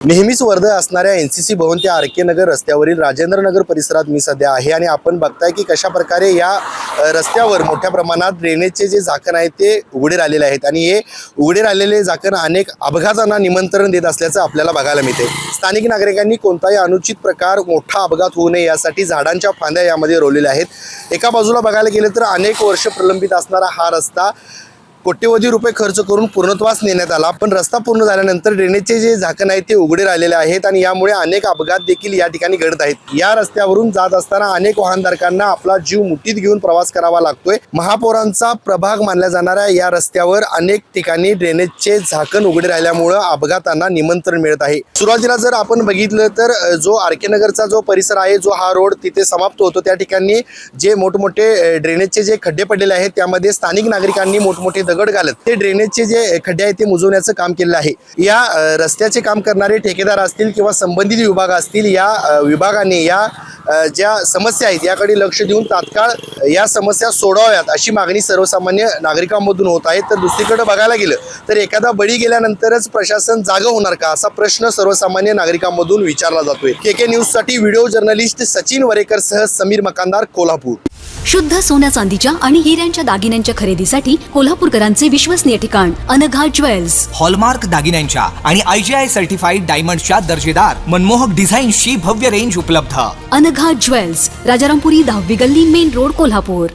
नेहमीच वर्दळ असणाऱ्या एनसीसी भवन ते आर.के. नगर रस्त्यावरील राजेंद्र नगर परिसरात मी सध्या आहे आणि आपण बघताय की कशा प्रकारे या रस्त्यावर मोठ्या प्रमाणात ड्रेनेजचे जे झाकण आहे ते उघडे राहिलेले आहेत आणि हे उघडे राहिलेले झाकण अनेक अपघातांना निमंत्रण देत असल्याचं आपल्याला बघायला मिळते। स्थानिक नागरिकांनी कोणताही अनुचित प्रकार मोठा अपघात होऊ नये यासाठी झाडांच्या फांद्या यामध्ये रोवलेल्या आहेत। एका बाजूला बघायला गेले तर अनेक वर्ष प्रलंबित असणारा हा रस्ता कोट्यवधी रुपये खर्च करून पूर्णत्वास नेण्यात आला, पण रस्ता पूर्ण झाल्यानंतर ड्रेनेजचे जे झाकण आहे ते उघडे राहिलेले आहेत आणि यामुळे अनेक अपघात देखील या ठिकाणी घडत आहेत। या रस्त्यावरून जात असताना अनेक वाहनधारकांना आपला जीव मुठीत घेऊन प्रवास करावा लागतोय। महापौरांचा प्रभाग मानल्या जाणाऱ्या या रस्त्यावर अनेक ठिकाणी ड्रेनेजचे झाकण उघडे राहिल्यामुळे अपघातांना निमंत्रण मिळत आहे। सुरुवातीला जर आपण बघितलं तर जो आर.के. नगरचा जो परिसर आहे, जो हा रोड तिथे समाप्त होतो, त्या ठिकाणी जे मोठमोठे ड्रेनेजचे जे खड्डे पडलेले आहेत त्यामध्ये स्थानिक नागरिकांनी मोठमोठे दगड घालत ते ड्रेनेजचे जे खड्डे आहेत ते मुजवण्याचं काम केलेलं आहे। या रस्त्याचे काम करणारे ठेकेदार असतील किंवा संबंधित विभाग असतील, या विभागाने या ज्या समस्या आहेत याकडे लक्ष देऊन तात्काळ या समस्या सोडवाव्यात अशी मागणी सर्वसामान्य नागरिकांमधून होत आहे। तर दुसरीकडे बघायला गेलं तर एखादा बळी गेल्यानंतरच प्रशासन जागं होणार का, असा प्रश्न सर्वसामान्य नागरिकांमधून विचारला जातोय। के न्यूजसाठी व्हिडिओ जर्नलिस्ट सचिन वरेकर सह समीर मकानदार, कोल्हापूर। शुद्ध सोन्या चांदीच्या आणि हिऱ्यांच्या दागिन्यांच्या खरेदीसाठी कोल्हापूरकरांचे विश्वसनीय ठिकाण अनघा ज्वेल्स। हॉलमार्क दागिन्यांच्या आणि IGI सर्टिफाईड डायमंडच्या दर्जेदार मनमोहक डिझाईन्सची भव्य रेंज उपलब्ध। अनघा ज्वेल्स, राजारामपुरी 10वी गल्ली, मेन रोड, कोल्हापूर।